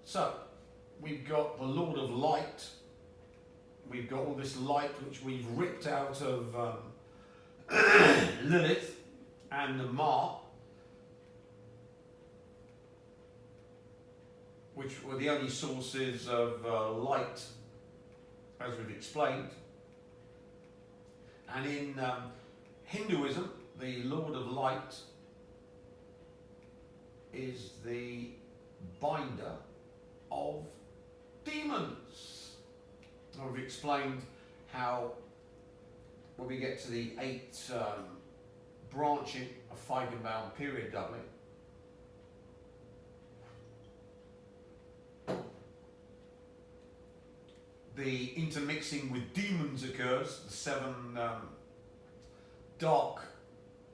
So, we've got the Lord of Light. We've got all this light which we've ripped out of Lilith and the Ma, which were the only sources of light, as we've explained. And in Hinduism, the Lord of Light is the binder of demons. Now we've explained how when we get to the 8 branching of Feigenbaum period doubling, the intermixing with demons occurs, the 7 dark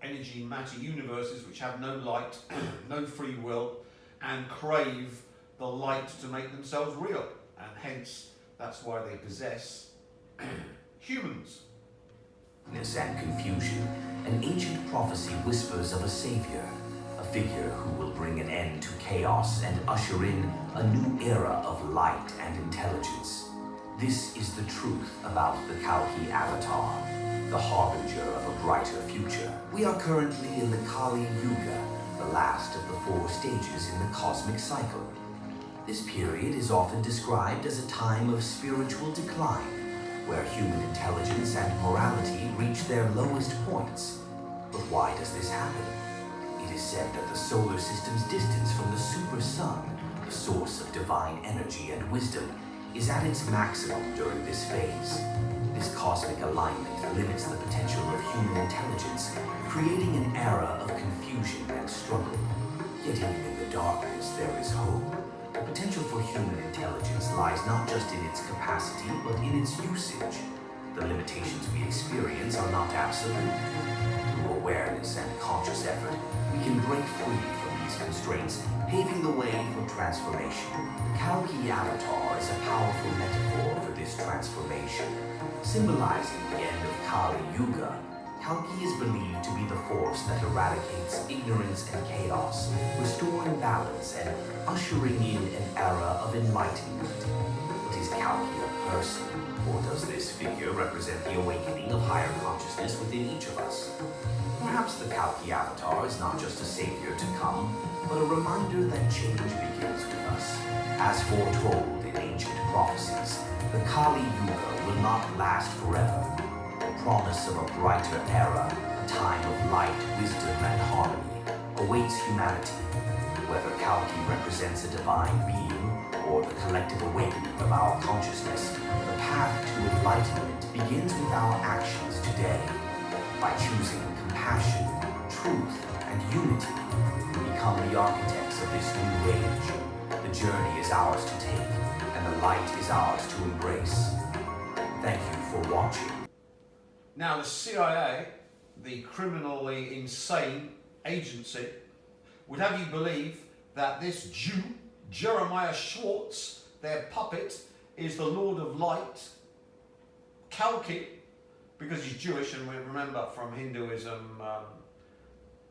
energy matter universes which have no light, no free will, and crave the light to make themselves real, and hence that's why they possess humans. And confusion, an ancient prophecy whispers of a savior, a figure who will bring an end to chaos and usher in a new era of light and intelligence. This is the truth about the Kalki avatar, the harbinger of a brighter future. We are currently in the Kali Yuga, the last of the 4 stages in the cosmic cycle. This period is often described as a time of spiritual decline, where human intelligence and morality reach their lowest points. But why does this happen? It is said that the solar system's distance from the super sun, the source of divine energy and wisdom, is at its maximum during this phase. This cosmic alignment limits the potential of human intelligence, creating an era of confusion and struggle. Yet even in the darkness, there is hope. The potential for human intelligence lies not just in its capacity, but in its usage. The limitations we experience are not absolute. Through awareness and conscious effort, we can break free from these constraints, paving the way for transformation. The Kalki avatar is a powerful metaphor for this transformation. Symbolizing the end of Kali Yuga, Kalki is believed to be the force that eradicates ignorance and chaos, restoring balance and ushering in an era of enlightenment. But is Kalki a person, or does this figure represent the awakening of higher consciousness within each of us? Perhaps the Kalki avatar is not just a savior to come, but a reminder that change begins with us. As foretold in ancient prophecies, the Kali Yuga will not last forever. The promise of a brighter era, a time of light, wisdom, and harmony, awaits humanity. Whether Kalki represents a divine being or the collective awakening of our consciousness, the path to enlightenment begins with our actions today. By choosing compassion, truth, and unity, we become the architects of this new age. The journey is ours to take, and the light is ours to embrace. Thank you for watching. Now the CIA, the criminally insane agency, would have you believe that this Jew, Jeremiah Schwartz, their puppet, is the Lord of Light, Kalki, because he's Jewish, and we remember from Hinduism,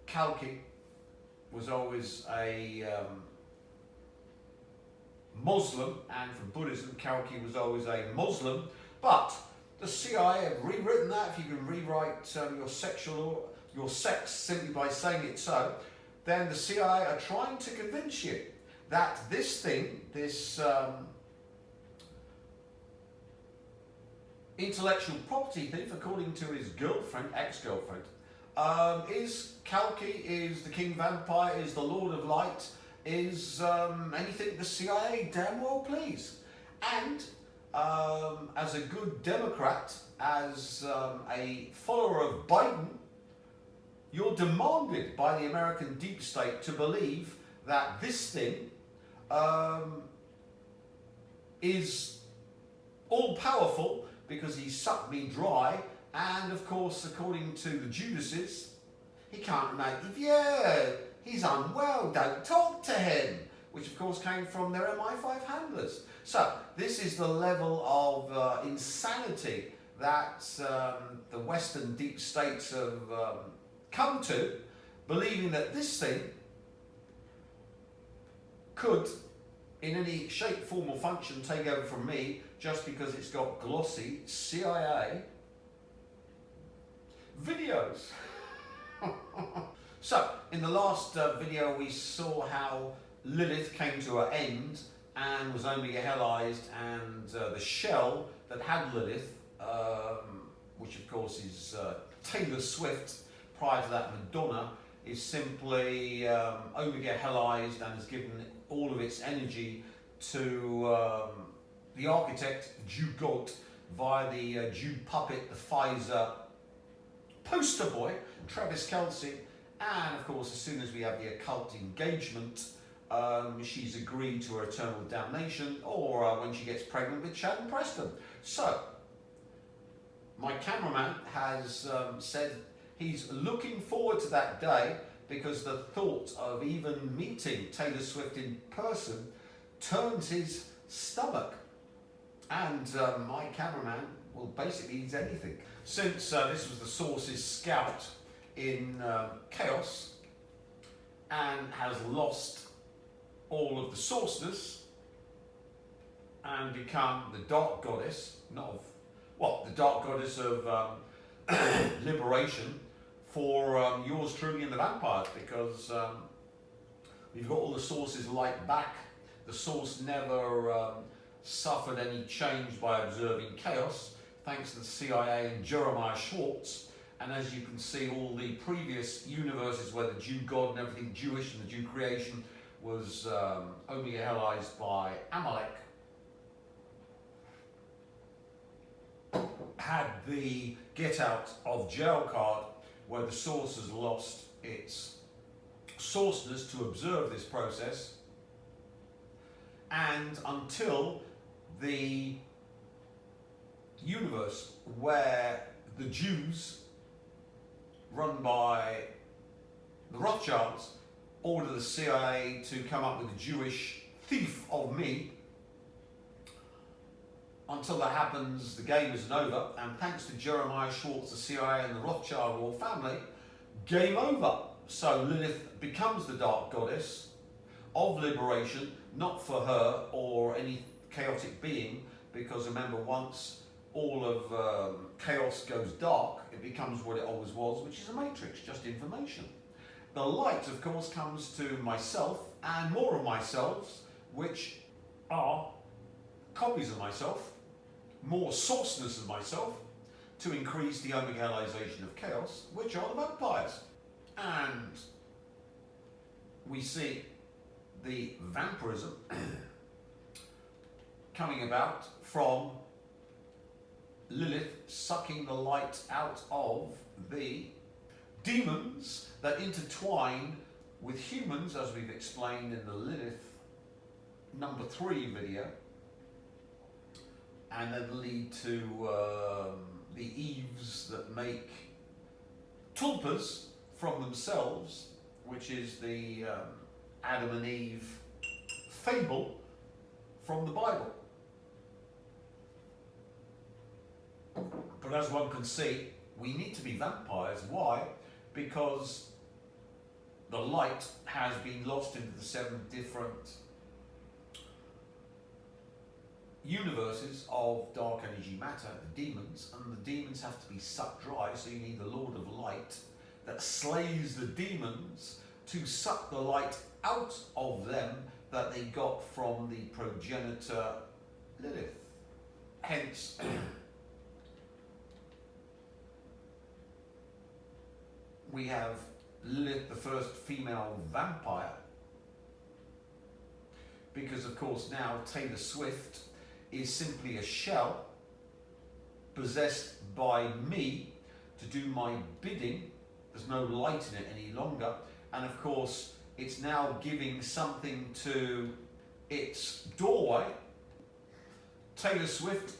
Kalki was always a Muslim, and from Buddhism, Kalki was always a Muslim, but the CIA have rewritten that. If you can rewrite your sex simply by saying it so, then the CIA are trying to convince you that this thing, this intellectual property thief, according to his girlfriend, ex-girlfriend, is Kalki, is the King Vampire, is the Lord of Light, is anything the CIA damn well please. And as a good Democrat, as a follower of Biden, you're demanded by the American deep state to believe that this thing is all-powerful because he sucked me dry, and of course, according to the Judases, he can't make it. Yeah, he's unwell, don't talk to him, which of course came from their MI5 handlers. So this is the level of insanity that the Western deep states have come to, believing that this thing could in any shape, form or function take over from me just because it's got glossy CIA videos. So, in the last video we saw how Lilith came to her end and was Omega Hellized, and the shell that had Lilith, which of course is Taylor Swift, prior to that Madonna, is simply Omega Hellized and has given all of its energy to the architect, Jew God, via the Jew puppet, the Pfizer poster boy, Travis Kelce. And of course, as soon as we have the occult engagement, she's agreed to her eternal damnation, or when she gets pregnant with Chad Preston. So, my cameraman has said he's looking forward to that day because the thought of even meeting Taylor Swift in person turns his stomach. And my cameraman will basically eat anything. Since this was the Source's scout in Chaos and has lost all of the Sourceness and become the Dark Goddess, the Dark Goddess of liberation for yours truly and the vampires, because we've got all the Source's light back. The Source never suffered any change by observing chaos, thanks to the CIA and Jeremiah Schwartz. And as you can see, all the previous universes where the Jew God and everything Jewish and the Jew creation was Omega Hellized by Amalek, had the get out of jail card where the Source has lost its sourceness to observe this process, and until the universe where the Jews, run by the Rothschilds, order the CIA to come up with a Jewish thief of me. Until that happens, the game isn't over, and thanks to Jeremiah Schwartz, the CIA and the Rothschild royal family, game over. So Lilith becomes the Dark Goddess of liberation, not for her or any chaotic being, because remember, once all of chaos goes dark, it becomes what it always was, which is a matrix, just information. The light, of course, comes to myself and more of myself, which are copies of myself, more sourceness of myself, to increase the Omega-ization of chaos, which are the vampires. And we see the vampirism coming about from Lilith sucking the light out of the demons that intertwine with humans, as we've explained in the Lilith number 3 video, and then lead to the Eves that make tulpas from themselves, which is the Adam and Eve fable from the Bible. But as one can see, we need to be vampires. Why? Because the light has been lost into the 7 different universes of dark energy matter, the demons, and the demons have to be sucked dry, so you need the Lord of Light that slays the demons to suck the light out of them that they got from the progenitor Lilith. Hence, we have Lilith, the first female vampire, because of course now Taylor Swift is simply a shell possessed by me to do my bidding. There's no light in it any longer, and of course it's now giving something to its doorway. Taylor Swift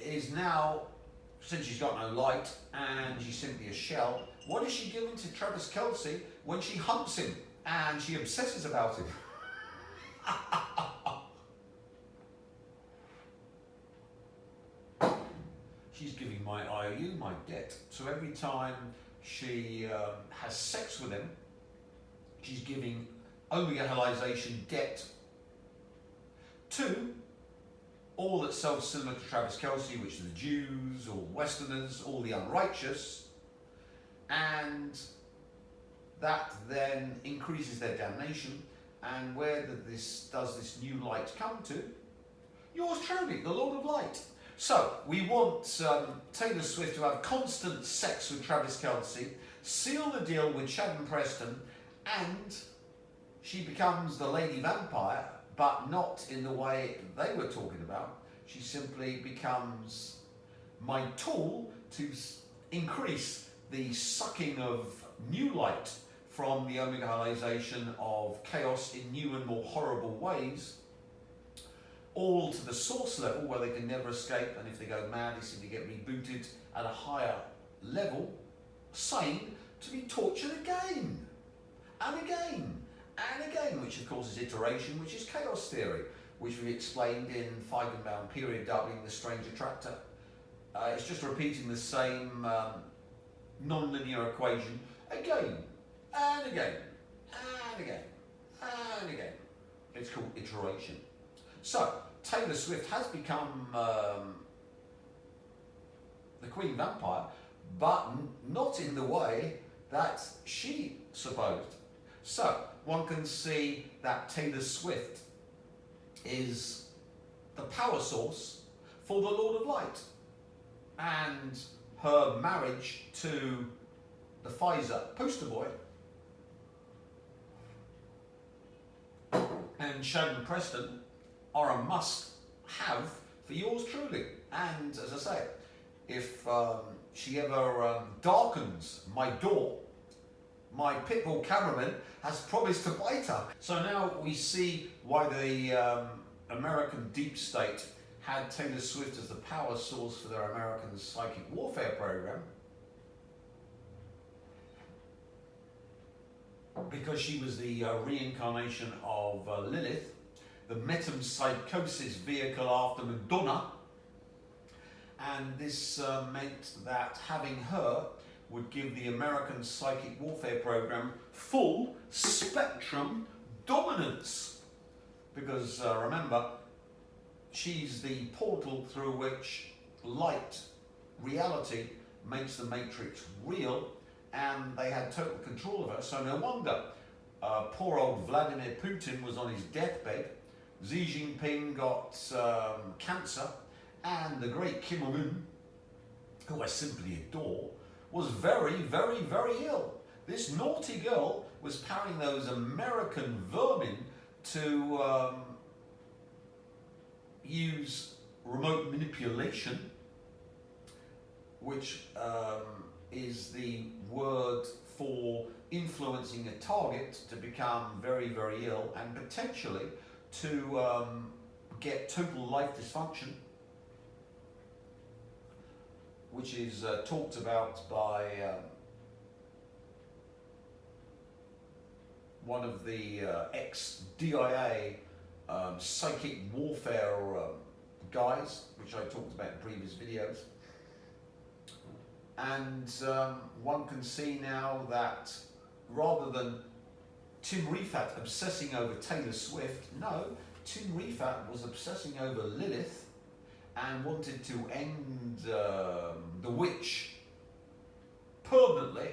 is now, since she's got no light and she's simply a shell, what is she giving to Travis Kelce when she hunts him and she obsesses about him? She's giving my IOU, my debt. So every time she has sex with him, she's giving Omega Hellization debt to all that's self-similar to Travis Kelce, which are the Jews, all Westerners, all the unrighteous, and that then increases their damnation. And where does this new light come to? Yours truly, the Lord of Light. So we want Taylor Swift to have constant sex with Travis Kelce, seal the deal with Sharon Preston, and she becomes the Lady Vampire, but not in the way they were talking about. She simply becomes my tool to increase the sucking of new light from the omegalization of chaos in new and more horrible ways, all to the source level where they can never escape, and if they go mad they simply get rebooted at a higher level, sane, to be tortured again and again and again, which of course is iteration, which is chaos theory, which we explained in Feigenbaum period doubling the strange attractor. It's just repeating the same non-linear equation again and again and again and again. It's called iteration. So Taylor Swift has become the Queen Vampire, but not in the way that she supposed. So one can see that Taylor Swift is the power source for the Lord of Light, and her marriage to the Pfizer poster boy and Sharon Preston are a must-have for yours truly. And as I say, if she ever darkens my door, my pitbull cameraman has promised to bite her. So now we see why the American deep state had Taylor Swift as the power source for their American psychic warfare program, because she was the reincarnation of Lilith, the metempsychosis vehicle after Madonna, and this meant that having her would give the American psychic warfare program full spectrum dominance, because remember, she's the portal through which light, reality, makes the matrix real, and they had total control of her. So no wonder poor old Vladimir Putin was on his deathbed, Xi Jinping got cancer, and the great Kim Il-sung, who I simply adore, was very, very, very ill. This naughty girl was powering those American vermin to use remote manipulation, which is the word for influencing a target to become very, very ill and potentially to get total life dysfunction, which is talked about by one of the ex-DIA psychic warfare guys, which I talked about in previous videos. And one can see now that rather than Tim Riefat obsessing over Taylor Swift, no, Tim Riefat was obsessing over Lilith and wanted to end the witch permanently,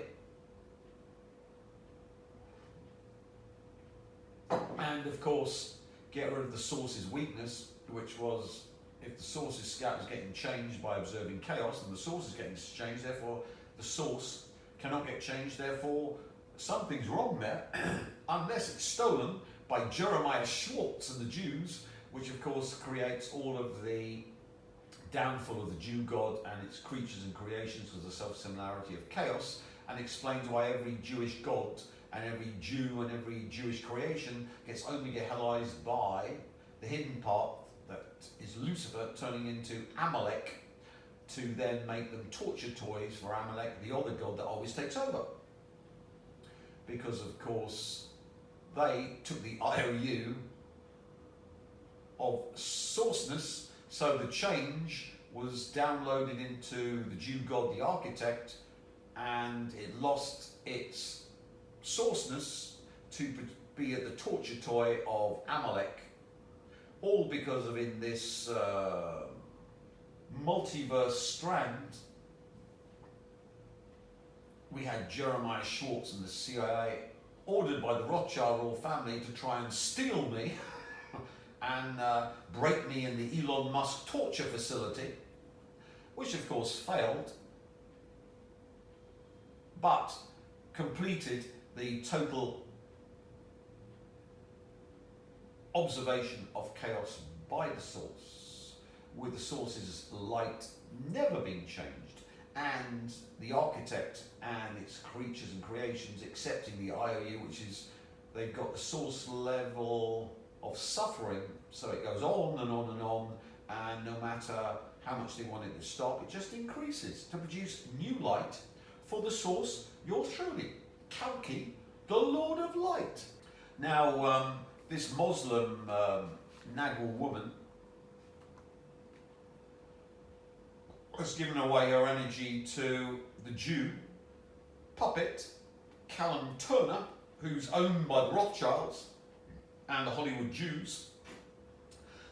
and of course get rid of the source's weakness, which was if the source's scout is getting changed by observing chaos, then the source is getting changed, therefore the source cannot get changed, therefore something's wrong there, unless it's stolen by Jeremiah Schwartz and the Jews, which of course creates all of the downfall of the Jew God and its creatures and creations because of the self-similarity of chaos, and explains why every Jewish God and every Jew and every Jewish creation gets omega-hellized by the hidden part that is Lucifer turning into Amalek to then make them torture toys for Amalek, the other god that always takes over. Because of course they took the IOU of sourceness, so the change was downloaded into the Jew god, the architect, and it lost its sourceness to be the torture toy of Amalek, all because of in this multiverse strand, we had Jeremiah Schwartz and the CIA ordered by the Rothschild royal family to try and steal me and break me in the Elon Musk torture facility, which of course failed, but completed the total observation of chaos by the source, with the source's light never being changed, and the architect and its creatures and creations accepting the IOU, which is they've got the source level of suffering, so it goes on and on and on, and no matter how much they want it to stop, it just increases to produce new light for the source, yours truly, Kalki, the Lord of Light. Now, this Muslim Nagel woman has given away her energy to the Jew puppet, Callum Turner, who's owned by the Rothschilds and the Hollywood Jews.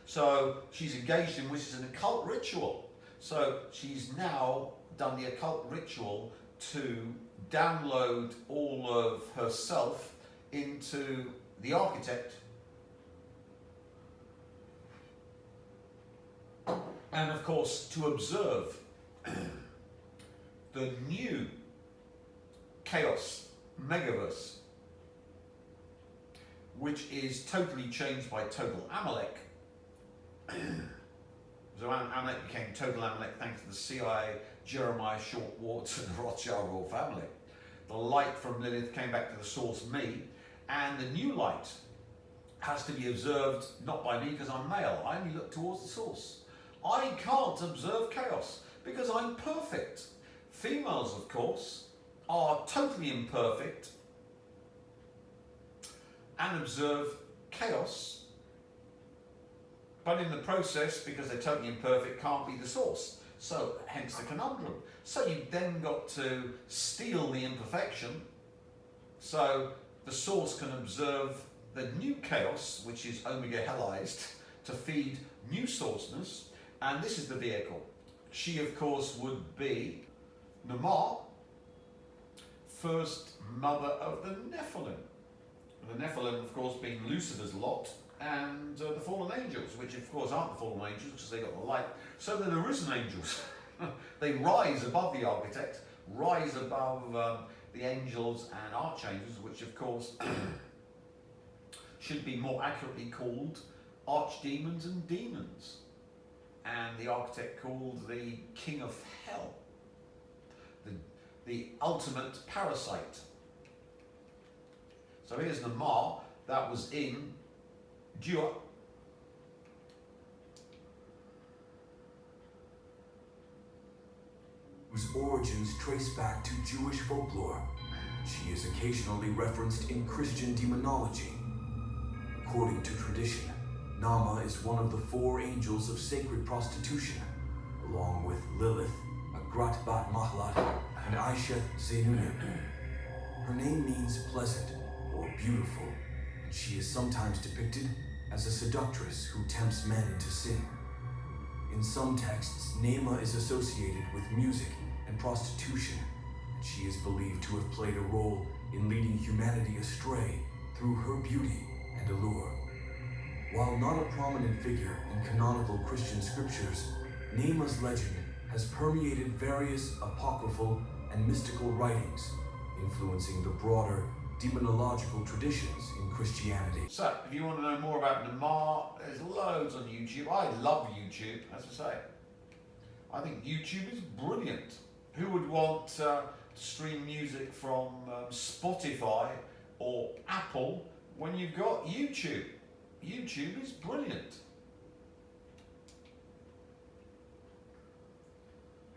So she's engaged in which is an occult ritual. So she's now done the occult ritual to download all of herself into the architect, and of course to observe the new chaos megaverse, which is totally changed by total Amalek. So Amalek became total Amalek thanks to the CIA, Jeremiah Schwartz and the Rothschild royal family. The light from Lilith came back to the source, me, and the new light has to be observed not by me because I'm male. I only look towards the source. I can't observe chaos because I'm perfect. Females, of course, are totally imperfect and observe chaos, but in the process, because they're totally imperfect, can't be the source. So, hence the conundrum. So you've then got to steal the imperfection, so the source can observe the new chaos, which is omega helized, to feed new sourceness, and this is the vehicle. She, of course, would be Namar, first mother of the Nephilim. The Nephilim, of course, being Lucifer's lot, and the fallen angels, which of course aren't the fallen angels because they got the light. So they're the risen angels. They rise above the architect, rise above the angels and archangels, which of course should be more accurately called archdemons and demons. And the architect called the king of hell, the ultimate parasite. So here's Namar, that was in Dua. Whose origins trace back to Jewish folklore. She is occasionally referenced in Christian demonology. According to tradition, Nama is one of the 4 angels of sacred prostitution, along with Lilith, Agrat Bat Mahlat, and Aisheth Zeynunim. Her name means pleasant or beautiful, and she is sometimes depicted as a seductress who tempts men into sin. In some texts, Nema is associated with music and prostitution, and she is believed to have played a role in leading humanity astray through her beauty and allure. While not a prominent figure in canonical Christian scriptures, Nema's legend has permeated various apocryphal and mystical writings, influencing the broader demonological traditions in Christianity. So, if you want to know more about Namar, there's loads on YouTube. I love YouTube, as I say. I think YouTube is brilliant. Who would want to stream music from Spotify or Apple when you've got YouTube? YouTube is brilliant.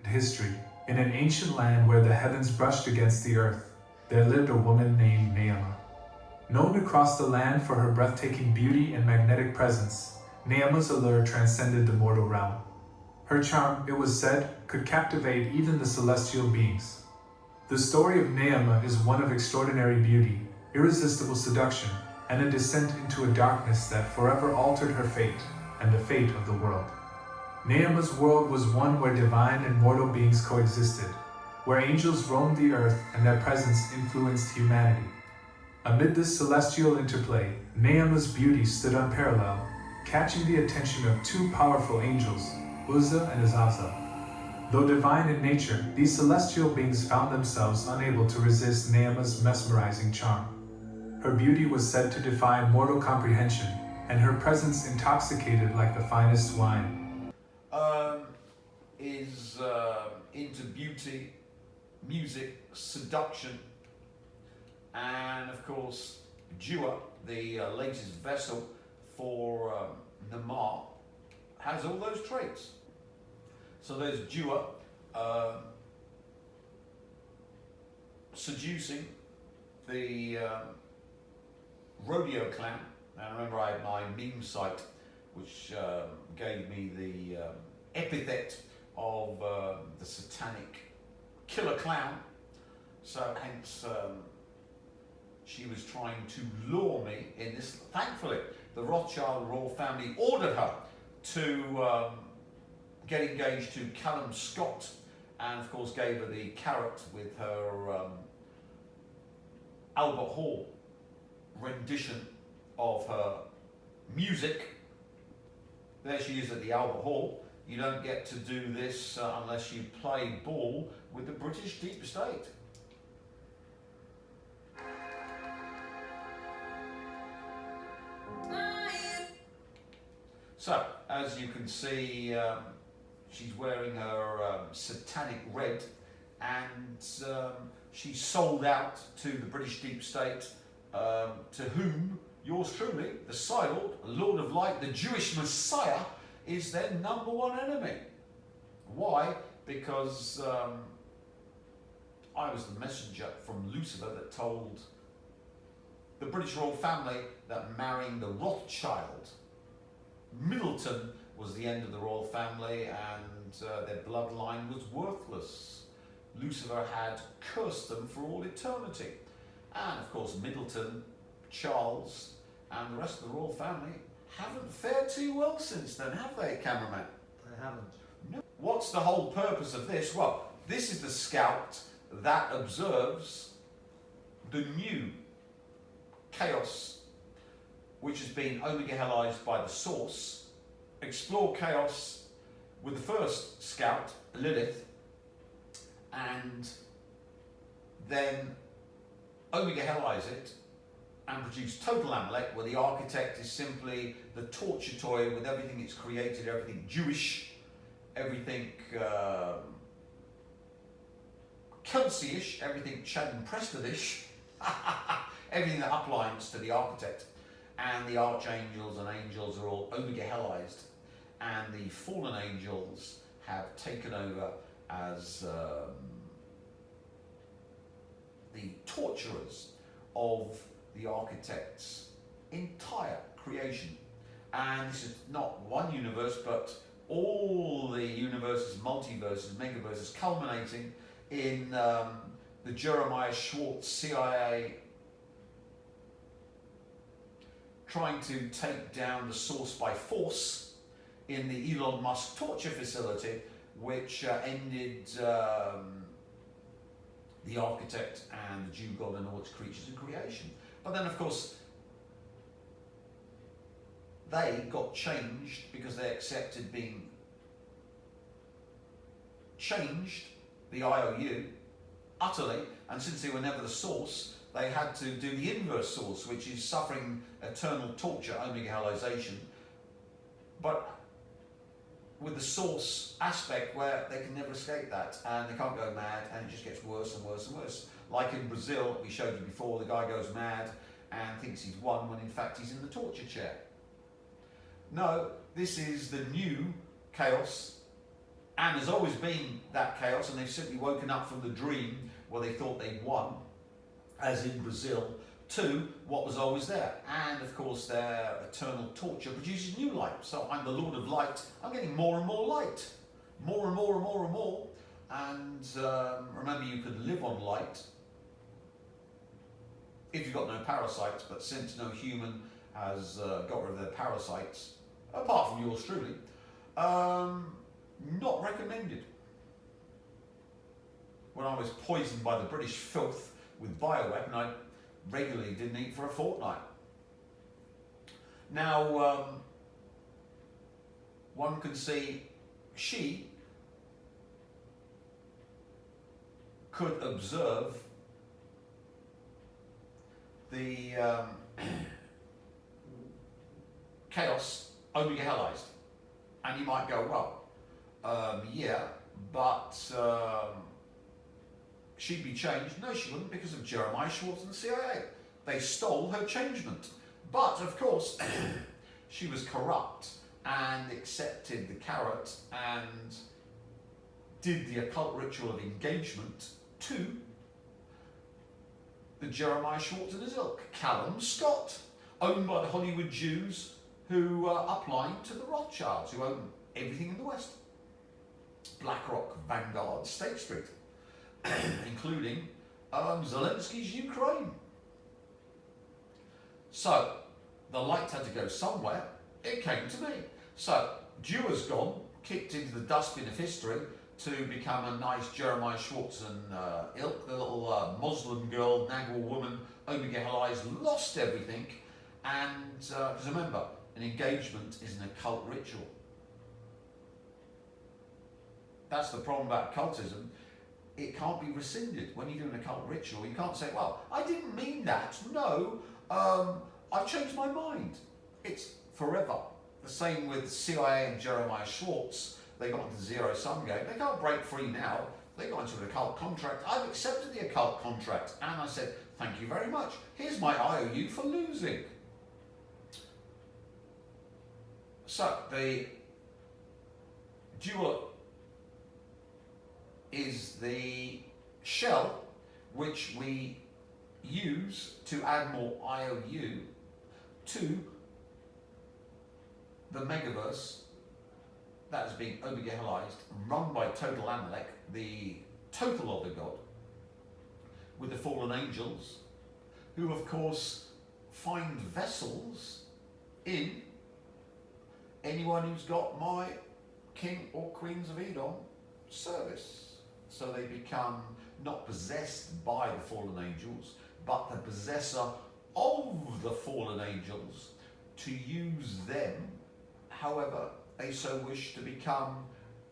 History. In an ancient land where the heavens brushed against the earth, there lived a woman named Neema. Known across the land for her breathtaking beauty and magnetic presence, Neema's allure transcended the mortal realm. Her charm, it was said, could captivate even the celestial beings. The story of Neema is one of extraordinary beauty, irresistible seduction, and a descent into a darkness that forever altered her fate. and the fate of the world. Neama's world was one where divine and mortal beings coexisted, where angels roamed the earth and their presence influenced humanity. Amid this celestial interplay, Neama's beauty stood unparalleled, catching the attention of two powerful angels, Uzzah and Azazel. Though divine in nature, these celestial beings found themselves unable to resist Neama's mesmerizing charm. Her beauty was said to defy mortal comprehension, and her presence intoxicated like the finest wine. Is into beauty, music, seduction, and of course, Dua, the latest vessel for Namar, has all those traits. So there's Dua seducing the rodeo clown. Now remember, I had my meme site, which gave me the epithet of the satanic killer clown. So hence she was trying to lure me in this. Thankfully, the Rothschild royal family ordered her to get engaged to Callum Scott, and of course gave her the carrot with her Albert Hall rendition of her music. There she is at the Albert Hall. You don't get to do this unless you play ball with the British deep state. So, as you can see, she's wearing her satanic red, and she's sold out to the British deep state, to whom yours truly, the Psylord, the Lord of Light, the Jewish Messiah, is their number one enemy. Why? Because I was the messenger from Lucifer that told the British royal family that marrying the Rothschild, Middleton, was the end of the royal family, and their bloodline was worthless. Lucifer had cursed them for all eternity. And of course Middleton, Charles, and the rest of the royal family haven't fared too well since then, have they, cameraman? They haven't. No. What's the whole purpose of this? Well, this is the scout that observes the new chaos which has been Omega Hellized by the Source. Explore chaos with the first scout, Lilith, and then Omega Hellize it and produce Total Amalek, where the architect is simply the torture toy with everything it's created, everything Jewish, everything Kelsey-ish, everything Chad and Preston-ish, everything that uplines to the architect. And the archangels and angels are all Omega Hellized, and the fallen angels have taken over as the torturers of the architect's entire creation. And this is not one universe, but all the universes, multiverses, megaverses, culminating in the Jeremiah Schwartz CIA trying to take down the Source by force in the Elon Musk torture facility, which ended the architect and the Jew God and all its creatures and creation. But then, of course, they got changed because they accepted being changed, the IOU, utterly, and since they were never the source, they had to do the inverse source, which is suffering eternal torture, Omega Hellization, but with the source aspect where they can never escape that, and they can't go mad, and it just gets worse and worse and worse. Like in Brazil, we showed you before, the guy goes mad and thinks he's won when in fact he's in the torture chair. No, this is the new chaos, and has always been that chaos, and they've simply woken up from the dream where they thought they'd won, as in Brazil, to what was always there. And of course their eternal torture produces new light. So I'm the Lord of Light, I'm getting more and more light. More and more and more and more. And remember, you could live on light if you've got no parasites, but since no human has got rid of their parasites, apart from yours truly, not recommended. When I was poisoned by the British filth with bioweapon, I regularly didn't eat for a fortnight. Now, one can see she could observe the chaos only realized, and you might go, well, yeah, but she'd be changed. No, she wouldn't, because of Jeremiah Schwartz and the CIA. They stole her changement. But of course, she was corrupt and accepted the carrot and did the occult ritual of engagement to the Jeremiah Schwartz and his ilk. Callum Scott, owned by the Hollywood Jews who are upline to the Rothschilds, who own everything in the West. BlackRock, Vanguard, State Street, including Zelensky's Ukraine. So, the light had to go somewhere. It came to me. So, Jew has gone, kicked into the dustbin of history to become a nice Jeremiah Schwartz and ilk. The little Muslim girl, Nagwal woman, Omega Halai's lost everything. And, because remember, an engagement is an occult ritual. That's the problem about occultism. It can't be rescinded. When you do an occult ritual, you can't say, well, I didn't mean that. No, I've changed my mind. It's forever. The same with CIA and Jeremiah Schwartz. They got into the zero-sum game. They can't break free now. They got into an occult contract. I've accepted the occult contract. And I said, thank you very much. Here's my IOU for losing. So, the jewel is the shell which we use to add more IOU to the megaverse that is being Omega-halized, run by Total Amalek, the total of the god, with the fallen angels, who of course find vessels in anyone who's got my King or Queens of Edom service. So they become not possessed by the fallen angels, but the possessor of the fallen angels to use them however they so wish to become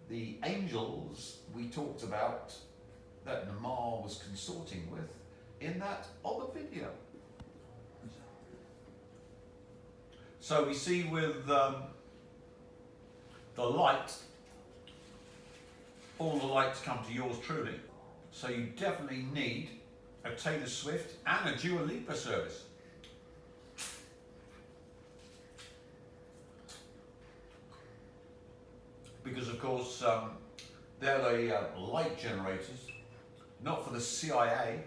the angels we talked about that Namar was consorting with in that other video. So we see with the light, all the lights come to yours truly. So you definitely need a Taylor Swift and a Dua Lipa service. Because of course they're the light generators, not for the CIA,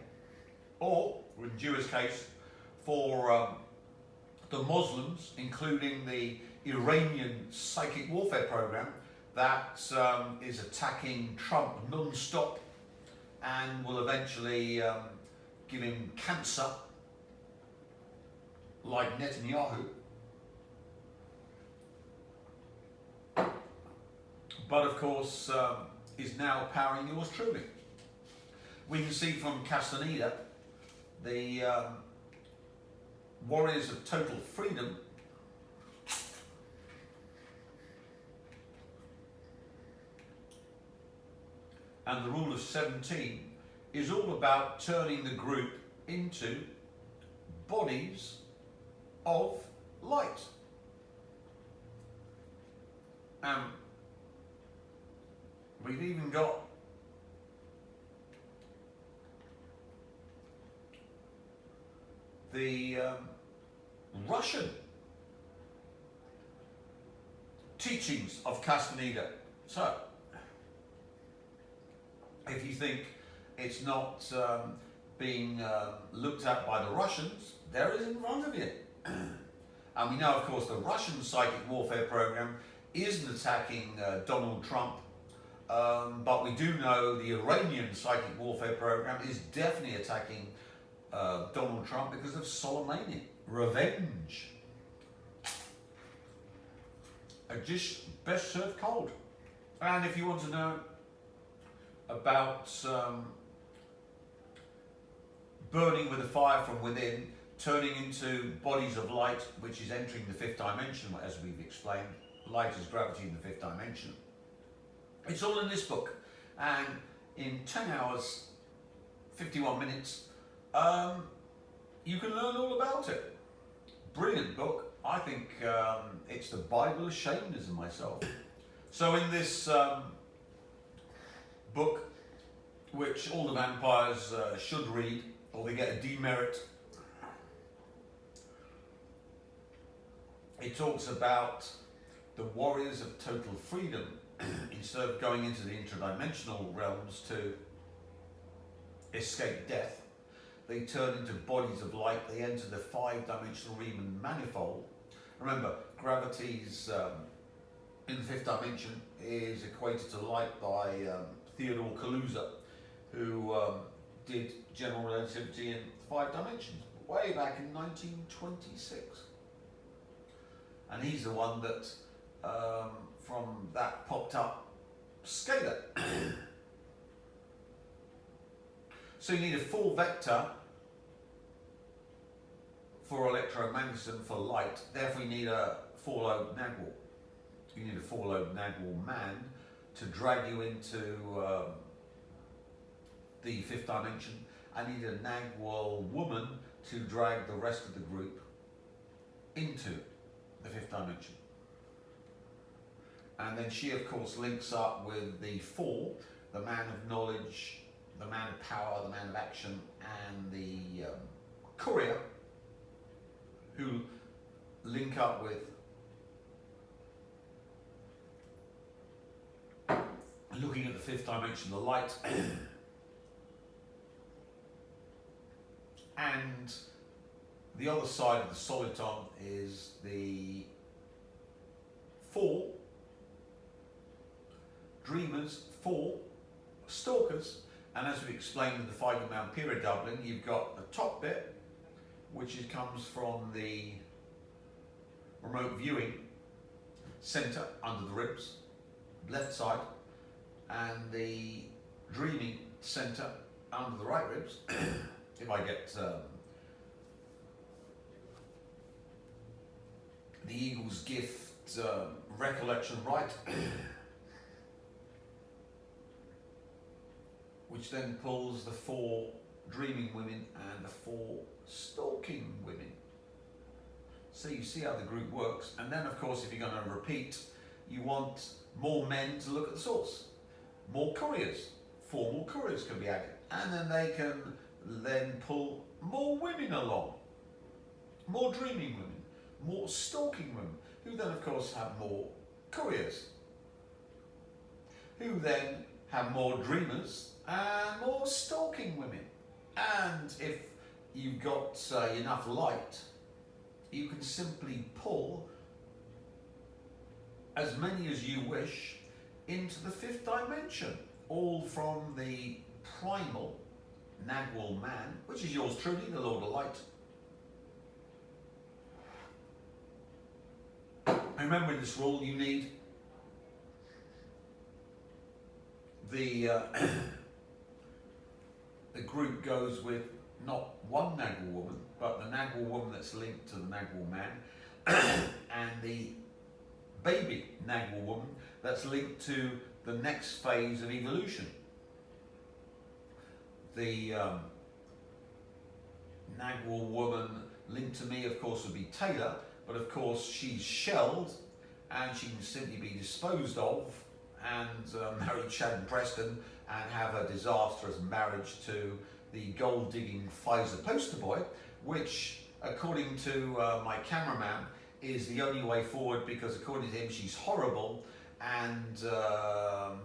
or in Dua's case, for the Muslims, including the Iranian psychic warfare program that is attacking Trump non-stop and will eventually give him cancer like Netanyahu. But of course is now powering yours truly. We can see from Castaneda, the warriors of total freedom, and the rule of 17 is all about turning the group into bodies of light. We've even got the Russian teachings of Castaneda. So, if you think it's not being looked at by the Russians, there it is in front of you. And we know, of course, the Russian psychic warfare program isn't attacking Donald Trump, but we do know the Iranian psychic warfare program is definitely attacking Donald Trump because of Soleimani. Revenge. a dish best served cold. And if you want to know about burning with a fire from within, turning into bodies of light, which is entering the fifth dimension, as we've explained. Light is gravity in the fifth dimension. It's all in this book. And in 10 hours, 51 minutes, you can learn all about it. Brilliant book. I think it's the Bible of shamanism myself. So in this book, which all the vampires should read, or they get a demerit, it talks about the warriors of total freedom. Instead of going into the interdimensional realms to escape death, they turn into bodies of light. They enter the five-dimensional Riemann manifold. Remember, gravity's in the fifth dimension is equated to light by Theodore Kaluza, who did general relativity in 5 dimensions way back in 1926. And he's the one that from that popped up scalar. So you need a full vector for electromagnetism for light, therefore you need a 4-lobe Nagwal. You need a 4-lobe Nagwal man to drag you into the fifth dimension. I need a Nagwal woman to drag the rest of the group into the fifth dimension. And then she, of course, links up with the 4, the man of knowledge, the man of power, the man of action, and the courier, who link up with looking at the fifth dimension, the light, and the other side of the soliton is the 4 dreamers, 4 stalkers, and as we explained in the 5-man period doubling, you've got the top bit, which comes from the remote viewing center under the ribs, left side, and the dreaming center under the right ribs. If I get the Eagle's Gift recollection right, which then pulls the 4 dreaming women and the 4 stalking women. So you see how the group works. And then, of course, if you're going to repeat, you want more men to look at the source. More couriers. 4 more couriers can be added. And then they can then pull more women along. More dreaming women. More stalking women. Who then, of course, have more couriers. Who then have more dreamers and more stalking women. And if you've got enough light, you can simply pull as many as you wish into the fifth dimension, all from the primal Nagwal man, which is yours truly, the Lord of Light. And remember, in this rule, you need the group goes with not one Nagwal woman, but the Nagwal woman that's linked to the Nagwal man, and the baby Nagwal woman that's linked to the next phase of evolution. The Nagwal woman linked to me, of course, would be Taylor, but of course she's shelled and she can simply be disposed of and marry Chad Preston and have a disastrous marriage to the gold-digging Pfizer poster boy, which, according to my cameraman, is the only way forward, because according to him, she's horrible and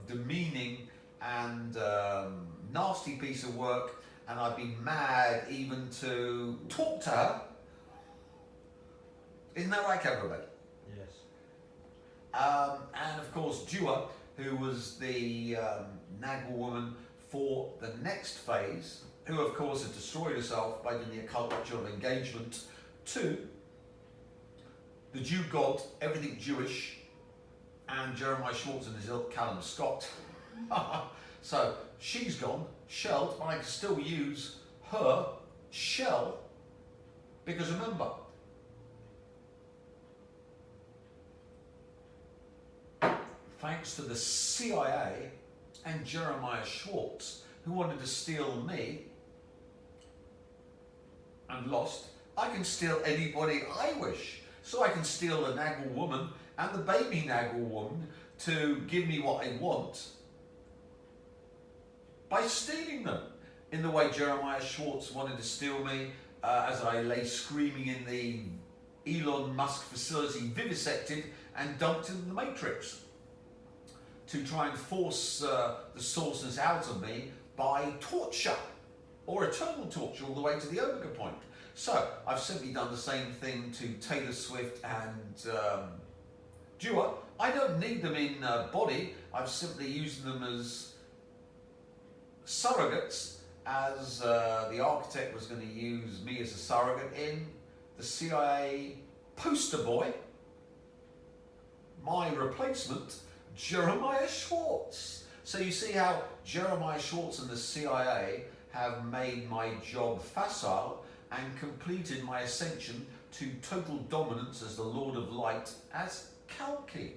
demeaning and nasty piece of work, and I'd be mad even to talk to her. Isn't that right, cameraman? Yes. And of course, Dua, who was the Nagwal woman for the next phase, who of course had destroyed herself by doing the occult ritual of engagement to the Jew god, everything Jewish, and Jeremiah Schwartz and his ilk Callum Scott. So she's gone, shelled, but I can still use her shell, because remember, thanks to the CIA and Jeremiah Schwartz, who wanted to steal me and lost, I can steal anybody I wish. So I can steal the Naggle woman and the baby Naggle woman to give me what I want by stealing them, in the way Jeremiah Schwartz wanted to steal me as I lay screaming in the Elon Musk facility, vivisected and dumped into the Matrix, to try and force the sources out of me by torture, or eternal torture, all the way to the Omega point. So I've simply done the same thing to Taylor Swift and Dua. I don't need them in body. I've simply used them as surrogates, as the architect was going to use me as a surrogate in the CIA poster boy, my replacement, Jeremiah Schwartz. So you see how Jeremiah Schwartz and the CIA have made my job facile and completed my ascension to total dominance as the Lord of Light, as Kalki.